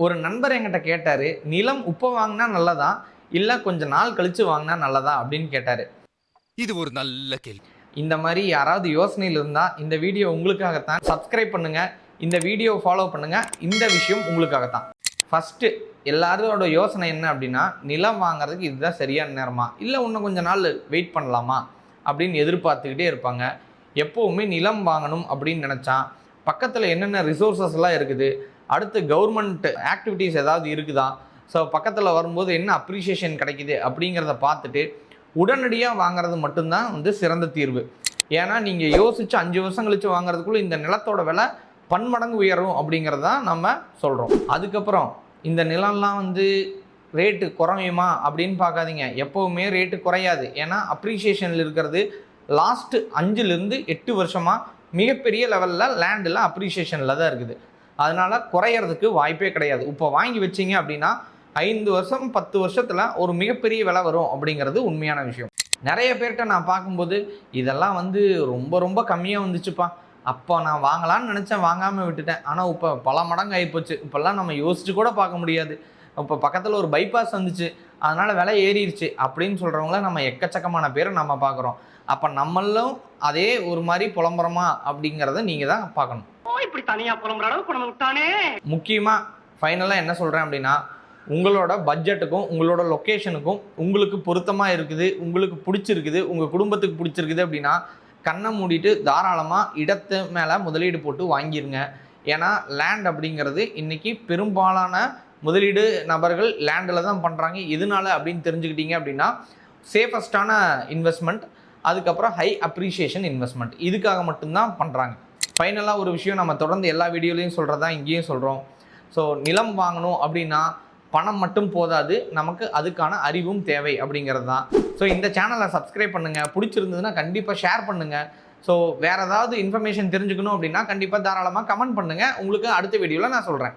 ஒரு நண்பர் என்கிட்ட கேட்டாரு, நிலம் இப்ப வாங்குனா நல்லதா? இல்ல கொஞ்ச நாள் கழிச்சு வாங்குனா நல்லதா? அப்படின்னு கேட்டாரு. இது ஒரு நல்ல கேள்வி. இந்த மாரி யாராவது யோசனையில இருந்தா, இந்த வீடியோ உங்களுக்காகத்தான். சப்ஸ்கிரைப் பண்ணுங்க. இந்த வீடியோவ ஃபாலோ பண்ணுங்க. இந்த விஷயம் உங்களுக்காகத்தான். ஃபர்ஸ்ட்டு எல்லாரோட யோசனை என்ன அப்படின்னா, நிலம் வாங்குறதுக்கு இதுதான் சரியான நேரமா? இல்ல இன்னும் கொஞ்ச நாள் வெயிட் பண்ணலாமா? அப்படின்னு எதிர்பார்த்துக்கிட்டே இருப்பாங்க. எப்பவுமே நிலம் வாங்கணும் அப்படின்னு நெனச்சா, பக்கத்துல என்னென்ன ரிசோர்ஸஸ்லாம் இருக்குது? அடுத்து கவர்மெண்ட் ஆக்டிவிட்டீஸ் ஏதாவது இருக்குதா? ஸோ பக்கத்துல வரும்போது என்ன அப்ரிசியேஷன் கிடைக்குது? அப்படிங்கிறத பார்த்துட்டு, உடனடியா வாங்குறது மட்டும் தான் சிறந்த தீர்வு. ஏன்னா, நீங்க யோசிச்சு 5 வருஷம் கழிச்சு வாங்குறதுக்குள்ள இந்த நிலத்தோட விலை பன்மடங்கு உயரும் அப்படிங்கிறத தான் நம்ம சொல்றோம். அதுக்கப்புறம் இந்த நிலம்லாம் ரேட்டு குறையுமா அப்படின்னு பார்க்காதீங்க. எப்பவுமே ரேட்டு குறையாது. ஏன்னா, அப்ரிசியேஷன்ல இருக்கிறது லாஸ்ட் 5லிருந்து 8 வருஷமா மிகப்பெரிய லெவல்ல லேண்டில் அப்ரிசியேஷன்ல தான் இருக்குது. அதனால குறையறதுக்கு வாய்ப்பே கிடையாது. இப்போ வாங்கி வச்சீங்க அப்படின்னா 5 வருஷம் 10 வருஷத்துல ஒரு மிகப்பெரிய விலை வரும் அப்படிங்கிறது உண்மையான விஷயம். நிறைய பேர்கிட்ட நான் பார்க்கும்போது இதெல்லாம் ரொம்ப ரொம்ப கம்மியா வந்துச்சுப்பா. அப்போ நான் வாங்கலாம்னு நினைச்சேன், வாங்காம விட்டுட்டேன். ஆனா இப்போ பல மடங்கு ஆயிப்போச்சு. இப்பெல்லாம் நம்ம யோசிச்சு கூட பார்க்க முடியாது. இப்போ பக்கத்துல ஒரு பைபாஸ் வந்துச்சு, அதனால விலை ஏறிடுச்சு அப்படின்னு சொல்றவங்கள நம்ம எக்கச்சக்கமான பேரை நம்ம பார்க்குறோம். அப்ப நம்மளும் அதே ஒரு மாதிரி புலம்புறோமா அப்படிங்கிறத நீங்க தான் பார்க்கணும். இப்படி தனியா புலம்புற அளவுக்கு நம்ம விட்டானே. முக்கியமா ஃபைனலா என்ன சொல்றேன் அப்படின்னா, உங்களோட பட்ஜெட்டுக்கும் உங்களோட லொக்கேஷனுக்கும் உங்களுக்கு பொருத்தமா இருக்குது, உங்களுக்கு பிடிச்சிருக்குது, உங்க குடும்பத்துக்கு பிடிச்சிருக்குது அப்படின்னா கண்ணை மூடிட்டு தாராளமாக இடத்து மேலே முதலீடு போட்டு வாங்கிருங்க. ஏன்னா லேண்ட் அப்படிங்கிறது இன்றைக்கி பெரும்பாலான முதலீடு நபர்கள் லேண்டில் தான் பண்ணுறாங்க. எதனால அப்படின்னு தெரிஞ்சுக்கிட்டீங்க அப்படின்னா, சேஃபஸ்டான இன்வெஸ்ட்மெண்ட், அதுக்கப்புறம் ஹை அப்ரிஷியேஷன் இன்வெஸ்ட்மெண்ட், இதுக்காக மட்டும்தான் பண்ணுறாங்க. ஃபைனலாக ஒரு விஷயம் நம்ம தொடர்ந்து எல்லா வீடியோலையும் சொல்கிறதா இங்கேயும் சொல்கிறோம். ஸோ நிலம் வாங்கணும் அப்படின்னா பணம் மட்டும் போதாது, நமக்கு அதுக்கான அறிவும் தேவை அப்படிங்கிறது தான். ஸோ இந்த சேனலை சப்ஸ்கிரைப் பண்ணுங்கள். பிடிச்சிருந்ததுன்னா கண்டிப்பாக ஷேர் பண்ணுங்கள். ஸோ வேறு ஏதாவது இன்ஃபர்மேஷன் தெரிஞ்சுக்கணும் அப்படின்னா கண்டிப்பாக தாராளமாக கமெண்ட் பண்ணுங்கள். உங்களுக்கு அடுத்த வீடியோவில் நான் சொல்கிறேன்.